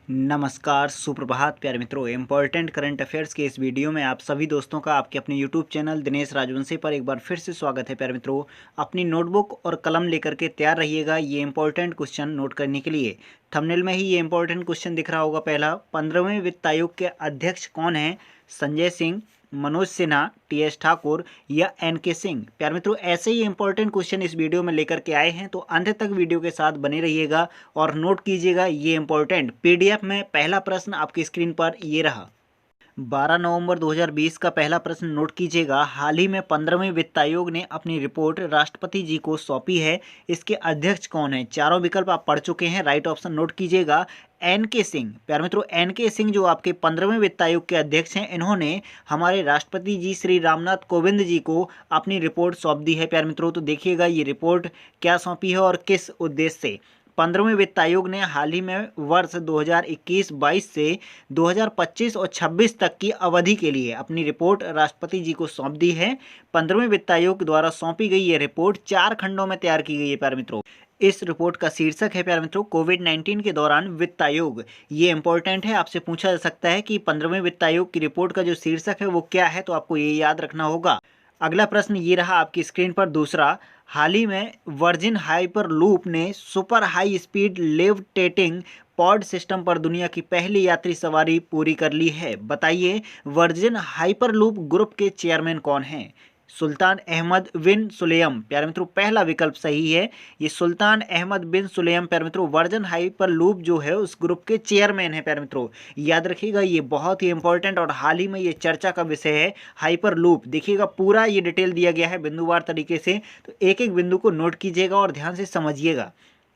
नमस्कार, सुप्रभात प्यारे मित्रों। इम्पोर्टेंट करंट अफेयर्स के इस वीडियो में आप सभी दोस्तों का आपके अपने यूट्यूब चैनल दिनेश राजवंशी पर एक बार फिर से स्वागत है। प्यारे मित्रों, अपनी नोटबुक और कलम लेकर के तैयार रहिएगा ये इंपॉर्टेंट क्वेश्चन नोट करने के लिए। थंबनेल में ही ये इंपॉर्टेंट क्वेश्चन दिख रहा होगा। पहला, 15वें वित्त आयोग के अध्यक्ष कौन हैं? संजय सिंह, मनोज सिन्हा, टी.एस. ठाकुर या एन.के. सिंह। प्यारे मित्रों, ऐसे ही इंपॉर्टेंट क्वेश्चन इस वीडियो में लेकर के आए हैं, तो अंत तक वीडियो के साथ बने रहिएगा और नोट कीजिएगा ये इंपॉर्टेंट। पीडीएफ में पहला प्रश्न आपकी स्क्रीन पर ये रहा। 12 नवंबर 2020 का पहला प्रश्न नोट कीजिएगा। हाल ही में 15वें वित्त आयोग ने अपनी रिपोर्ट राष्ट्रपति जी को सौंपी है। इसके अध्यक्ष कौन है? चारों विकल्प आप पढ़ चुके हैं। राइट ऑप्शन नोट कीजिएगा, एन.के. सिंह। प्यारे मित्रों, एन.के. सिंह जो आपके 15वें वित्त आयोग के अध्यक्ष हैं, इन्होंने हमारे राष्ट्रपति जी श्री रामनाथ कोविंद जी को अपनी रिपोर्ट सौंप दी है। प्यारे मित्रों, तो देखिएगा ये रिपोर्ट क्या सौंपी है और किस उद्देश्य से। 15वें वित्त आयोग ने हाल ही में वर्ष 2021-22 से 2025 और 26 तक की अवधि के लिए अपनी रिपोर्ट राष्ट्रपति जी को सौंप दी है। 15वें वित्त आयोग द्वारा सौंपी गई ये रिपोर्ट 4 खंडों में तैयार की गई है। प्यारे मित्रों, इस रिपोर्ट का शीर्षक है प्यारे मित्रों, कोविड-19 के दौरान वित्त आयोग। ये इंपॉर्टेंट है, आपसे पूछा जा सकता है कि 15वें वित्त आयोग की रिपोर्ट का जो शीर्षक है वो क्या है, तो आपको ये याद रखना होगा। अगला प्रश्न ये रहा आपकी स्क्रीन पर दूसरा। हाल ही में वर्जिन हाइपरलूप ने super high speed levitating pod system पर दुनिया की पहली यात्री सवारी पूरी कर ली है। बताइए, वर्जिन हाइपरलूप ग्रुप के चेयरमैन कौन हैं? सुल्तान अहमद बिन सुलेम। प्यारे मित्रों, पहला विकल्प सही है। ये सुल्तान अहमद बिन सुलेम प्यारे मित्रों वर्जिन हाइपरलूप जो है उस ग्रुप के चेयरमैन है। प्यारे मित्रों, याद रखिएगा ये बहुत ही इंपॉर्टेंट और हाल ही में ये चर्चा का विषय है। हाइपरलूप देखिएगा, पूरा ये डिटेल दिया गया है बिंदुवार तरीके से, तो एक एक बिंदु को नोट कीजिएगा और ध्यान से समझिएगा।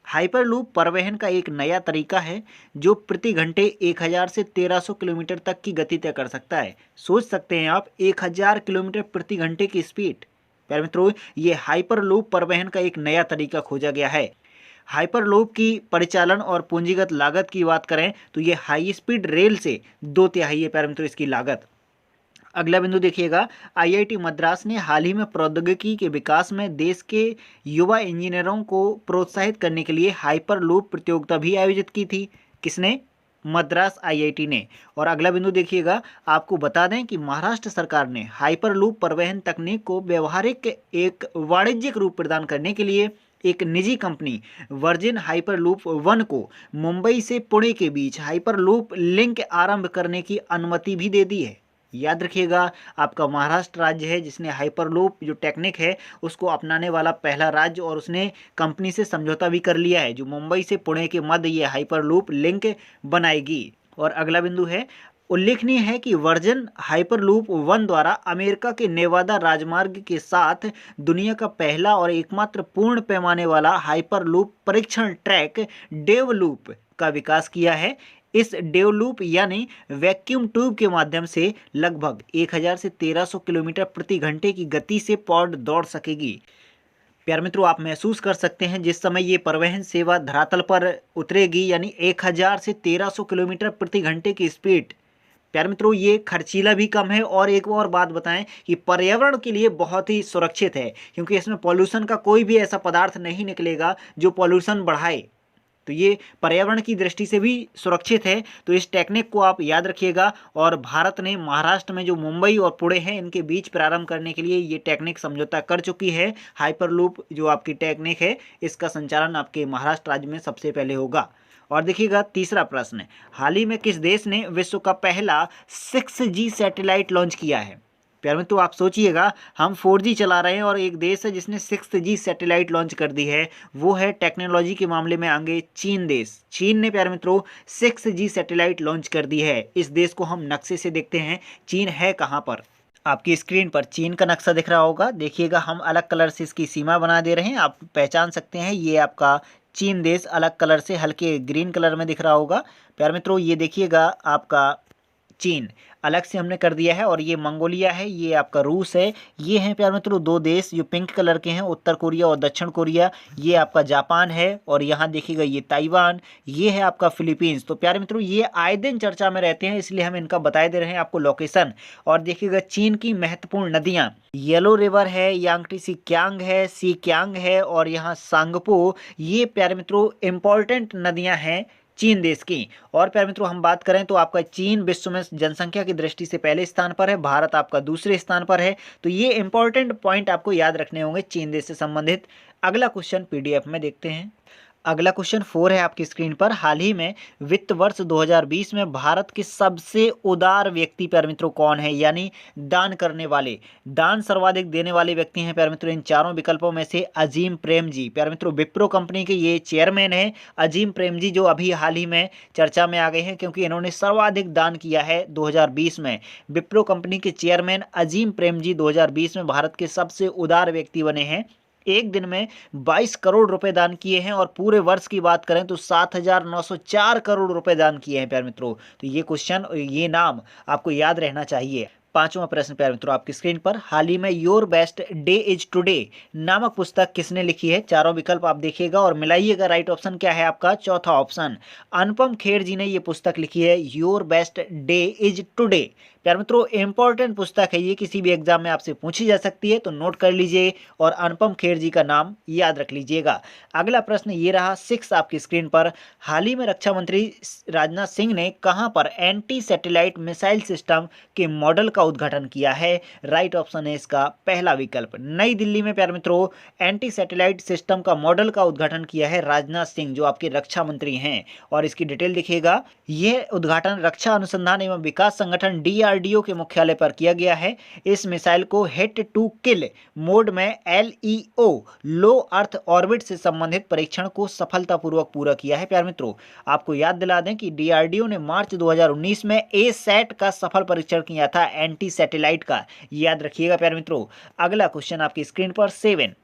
हाइपरलूप परिवहन का एक नया तरीका है जो प्रति घंटे 1000 से 1300 किलोमीटर तक की गति तय कर सकता है। सोच सकते हैं आप, 1000 किलोमीटर प्रति घंटे की स्पीड। प्यारे मित्रों, ये हाइपरलूप परिवहन का एक नया तरीका खोजा गया है। हाइपरलूप की परिचालन और पूंजीगत लागत की बात करें तो ये हाई स्पीड रेल से 2/3 है प्यारे मित्रों इसकी लागत। अगला बिंदु देखिएगा, आईआईटी मद्रास ने हाल ही में प्रौद्योगिकी के विकास में देश के युवा इंजीनियरों को प्रोत्साहित करने के लिए हाइपरलूप प्रतियोगिता भी आयोजित की थी। किसने? मद्रास आईआईटी ने। और अगला बिंदु देखिएगा, आपको बता दें कि महाराष्ट्र सरकार ने हाइपरलूप परिवहन तकनीक को व्यवहारिक एक वाणिज्यिक रूप प्रदान करने के लिए एक निजी कंपनी वर्जिन हाइपरलूप 1 को मुंबई से पुणे के बीच हाइपरलूप लिंक आरंभ करने की अनुमति भी दे दी है। याद रखिएगा, आपका महाराष्ट्र राज्य है जिसने हाइपरलूप जो टेक्निक है उसको अपनाने वाला पहला राज्य, और उसने कंपनी से समझौता भी कर लिया है जो मुंबई से पुणे के मध्य ये हाइपरलूप लिंक बनाएगी। और अगला बिंदु है, उल्लेखनीय है कि वर्जिन हाइपरलूप 1 द्वारा अमेरिका के नेवादा राजमार्ग के साथ दुनिया का पहला और एकमात्र पूर्ण पैमाने वाला हाइपरलूप परीक्षण ट्रैक डेवलूप का विकास किया है। इस डेवलूप यानी वैक्यूम ट्यूब के माध्यम से लगभग 1000 से 1300 किलोमीटर प्रति घंटे की गति से पॉड दौड़ सकेगी। प्यारे मित्रों, आप महसूस कर सकते हैं जिस समय ये परिवहन सेवा धरातल पर उतरेगी, यानी 1000 से 1300 किलोमीटर प्रति घंटे की स्पीड। प्यारे मित्रों, ये खर्चीला भी कम है, और एक और बात बताएं कि पर्यावरण के लिए बहुत ही सुरक्षित है, क्योंकि इसमें पॉल्यूशन का कोई भी ऐसा पदार्थ नहीं निकलेगा जो पॉल्यूशन बढ़ाए। तो ये पर्यावरण की दृष्टि से भी सुरक्षित है। तो इस टेक्निक को आप याद रखिएगा। और भारत ने महाराष्ट्र में जो मुंबई और पुणे हैं इनके बीच प्रारंभ करने के लिए ये टेक्निक समझौता कर चुकी है। हाइपरलूप जो आपकी टेक्निक है इसका संचालन आपके महाराष्ट्र राज्य में सबसे पहले होगा। और देखिएगा तीसरा प्रश्न, हाल ही में किस देश ने विश्व का पहला 6G सैटेलाइट लॉन्च किया है? प्यारे मित्रों, आप सोचिएगा, हम 4G चला रहे हैं और एक देश है जिसने 6G सैटेलाइट लॉन्च कर दी है। वो है टेक्नोलॉजी के मामले में आगे चीन देश। चीन ने प्यारे मित्रों 6G सैटेलाइट लॉन्च कर दी है। इस देश को हम नक्शे से देखते हैं, चीन है कहाँ पर। आपकी स्क्रीन पर चीन का नक्शा दिख रहा होगा। देखिएगा, हम अलग कलर से इसकी सीमा बना दे रहे हैं, आप पहचान सकते हैं। ये आपका चीन देश अलग कलर से हल्के ग्रीन कलर में दिख रहा होगा। प्यारे मित्रों, ये देखिएगा आपका चीन अलग से हमने कर दिया है। और ये मंगोलिया है, ये आपका रूस है। ये हैं प्यारे मित्रों दो देश जो पिंक कलर के हैं, उत्तर कोरिया और दक्षिण कोरिया। ये आपका जापान है, और यहाँ देखिएगा ये ताइवान, ये है आपका फिलीपींस। तो प्यारे मित्रों, ये आए दिन चर्चा में रहते हैं, इसलिए हम इनका बताए दे रहे हैं आपको लोकेशन। और देखिएगा चीन की महत्वपूर्ण नदियाँ, येलो रिवर है, यांगटी सी क्यांग है, सी क्यांग है, और यहाँ सांगपो। ये प्यारे मित्रों इंपॉर्टेंट नदियाँ हैं चीन देश की। और प्यारे मित्रों हम बात करें तो आपका चीन विश्व में जनसंख्या की दृष्टि से पहले स्थान पर है, भारत आपका दूसरे स्थान पर है। तो ये इंपॉर्टेंट पॉइंट आपको याद रखने होंगे चीन देश से संबंधित। अगला क्वेश्चन पीडीएफ में देखते हैं। अगला क्वेश्चन 4 है आपकी स्क्रीन पर। हाल ही में वित्त वर्ष 2020 में भारत के सबसे उदार व्यक्ति प्यारे मित्रों कौन है, यानी दान करने वाले, दान सर्वाधिक देने वाले व्यक्ति हैं प्यारे मित्रों इन चारों विकल्पों में से अजीम प्रेम जी। प्यारे मित्रों विप्रो कंपनी के ये चेयरमैन है अजीम प्रेम जी, जो अभी हाल ही में चर्चा में आ गए हैं क्योंकि इन्होंने सर्वाधिक दान किया है 2020 में। विप्रो कंपनी के चेयरमैन अजीम प्रेम जी 2020 में भारत के सबसे उदार व्यक्ति बने हैं। एक दिन में 22 करोड़ रुपए दान किए हैं और पूरे वर्ष की बात करें तो 7,904 करोड़ रुपए दान किए हैं प्यारे मित्रों। तो ये क्वेश्चन, ये नाम आपको याद रहना चाहिए। पांचवा प्रश्न प्यारे मित्रों आपकी स्क्रीन पर। हाल ही में your best day is today नामक पुस्तक किसने लिखी है? चारों विकल्प आप देखिएगा और मिलाइएगा। राइट ऑप्शन क्या है आपका? चौथा ऑप्शन अनुपम खेर जी ने ये पुस्तक लिखी है your best day is today. प्यारे मित्रों इंपॉर्टेंट पुस्तक है ये, किसी भी एग्जाम में आपसे पूछी जा सकती है, तो नोट कर लीजिए और अनुपम खेर जी का नाम याद रख लीजिएगा। अगला प्रश्न ये रहा 6 आपकी स्क्रीन पर। हाल ही में रक्षा मंत्री राजनाथ सिंह ने कहां पर एंटी सैटेलाइट मिसाइल सिस्टम के मॉडल का उद्घाटन किया है? राइट ऑप्शन है इसका पहला विकल्प नई दिल्ली में प्यारे मित्रों एंटी सैटेलाइट सिस्टम का मॉडल का उद्घाटन किया है राजनाथ सिंह, जो आपके रक्षा मंत्री हैं। और इसकी डिटेल देखिएगा। यह उद्घाटन रक्षा अनुसंधान एवं विकास संगठन डीआरडीओ के मुख्यालय पर किया गया है। इस मिसाइल को हिट टू किल मोड में एलईओ लो अर्थ ऑर्बिट से संबंधित परीक्षण को सफलतापूर्वक पूरा किया है। प्यारे मित्रों आपको याद दिला दें कि डीआरडीओ ने मार्च 2019 में ए सैट का सफल परीक्षण किया था एंटी सैटेलाइट का, याद रखिएगा प्यारे मित्रों। अगला क्वेश्चन आपकी स्क्रीन पर 7।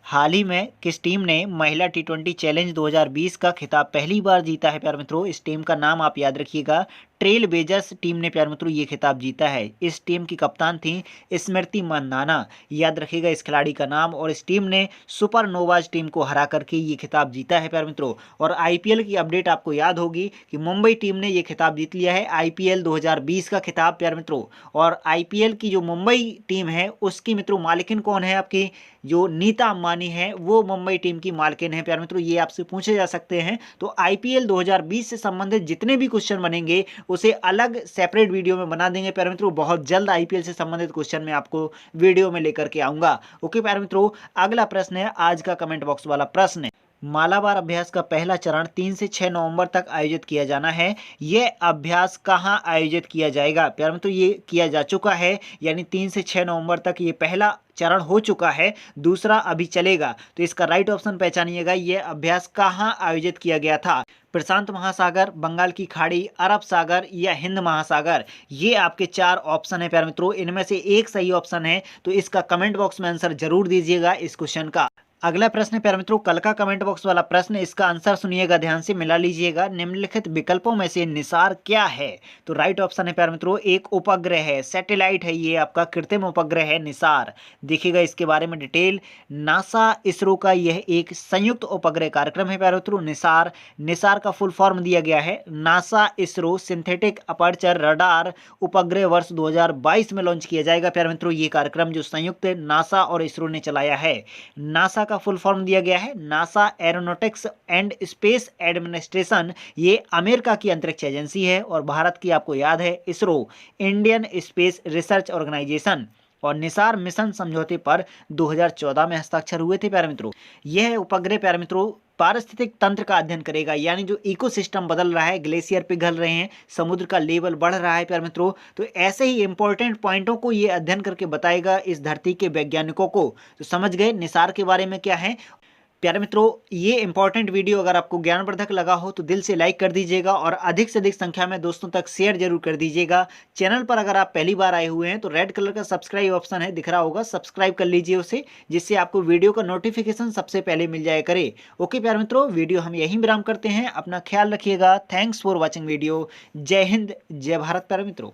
हाल ही में किस टीम ने महिला टी20 चैलेंज 2020 का खिताब पहली बार जीता है? प्यारे मित्रों इस टीम का नाम आप याद रखिएगा, ट्रेल ब्लेजर्स टीम ने प्यारे मित्रों ये खिताब जीता है। इस टीम की कप्तान थी स्मृति मंदाना, याद रखिएगा इस खिलाड़ी का नाम। और इस टीम ने सुपरनोवाज टीम को हरा करके ये खिताब जीता है प्यारे मित्रों। और आईपीएल की अपडेट आपको याद होगी कि मुंबई टीम ने ये खिताब जीत लिया है, आईपीएल 2020 का खिताब प्यारे मित्रों। और आईपीएल की जो मुंबई टीम है उसकी मित्रों मालिकिन कौन है? आपकी जो नीता अंबानी है वो मुंबई टीम की मालकिन है प्यारे मित्रों, ये आपसे पूछे जा सकते हैं। तो आईपीएल 2020 से संबंधित जितने भी क्वेश्चन बनेंगे उसे अलग सेपरेट वीडियो में बना देंगे प्यारे मित्रों। बहुत जल्द आईपीएल से संबंधित क्वेश्चन मैं आपको वीडियो में लेकर के आऊंगा। ओके प्यारे मित्रों अगला प्रश्न है आज का कमेंट बॉक्स वाला प्रश्न। मालाबार अभ्यास का पहला चरण 3 से 6 नवंबर तक आयोजित किया जाना है। यह अभ्यास कहां आयोजित किया जाएगा? प्यारे मित्रों ये किया जा चुका है, यानी 3 से 6 नवंबर तक ये पहला चरण हो चुका है, दूसरा अभी चलेगा। तो इसका राइट ऑप्शन पहचानिएगा, यह अभ्यास कहां आयोजित किया गया था? प्रशांत महासागर, बंगाल की खाड़ी, अरब सागर या हिंद महासागर। ये आपके 4 ऑप्शन है प्यारे मित्रों, इनमें से एक सही ऑप्शन है। तो इसका कमेंट बॉक्स में आंसर जरूर दीजिएगा इस क्वेश्चन का। अगला प्रश्न है प्यारे मित्रों कल का कमेंट बॉक्स वाला प्रश्न, इसका आंसर सुनिएगा ध्यान से, मिला लीजिएगा। निम्नलिखित विकल्पों में से निसार क्या है? तो राइट ऑप्शन है प्यारे मित्रों एक उपग्रह है, सैटेलाइट है, ये आपका कृत्रिम उपग्रह है निसार। देखिएगा इसके बारे में डिटेल। नासा इसरो का यह एक संयुक्त उपग्रह कार्यक्रम है प्यारे मित्रों निसार। निसार का फुल फॉर्म दिया गया है NASA ISRO synthetic aperture radar उपग्रह वर्ष 2022 में लॉन्च किया जाएगा प्यारे मित्रों। ये कार्यक्रम जो संयुक्त नासा और इसरो ने चलाया है। नासा का फुल फॉर्म दिया गया है NASA aeronautics and space administration, ये अमेरिका की अंतरिक्ष एजेंसी है। और भारत की आपको याद है ISRO, Indian space research organisation. और निसार मिशन समझौते पर 2014 में हस्ताक्षर हुए थे प्यारे मित्रों। यह उपग्रह प्यारे मित्रों पारिस्थितिक तंत्र का अध्ययन करेगा, यानी जो इकोसिस्टम बदल रहा है, ग्लेशियर पिघल रहे हैं, समुद्र का लेवल बढ़ रहा है प्यारे मित्रों, तो ऐसे ही इंपॉर्टेंट पॉइंटों को ये अध्ययन करके बताएगा इस धरती के वैज्ञानिकों को। तो समझ गए निसार के बारे में क्या है प्यारे मित्रों। ये इंपॉर्टेंट वीडियो अगर आपको ज्ञानवर्धक लगा हो तो दिल से लाइक कर दीजिएगा और अधिक से अधिक संख्या में दोस्तों तक शेयर जरूर कर दीजिएगा। चैनल पर अगर आप पहली बार आए हुए हैं तो रेड कलर का सब्सक्राइब ऑप्शन है, दिख रहा होगा, सब्सक्राइब कर लीजिए उसे, जिससे आपको वीडियो का नोटिफिकेशन सबसे पहले मिल जाया करे। ओके प्यारे मित्रों वीडियो हम यहीं विराम करते हैं, अपना ख्याल रखिएगा। Thanks for watching video. जय हिंद जय भारत प्यारे मित्रों।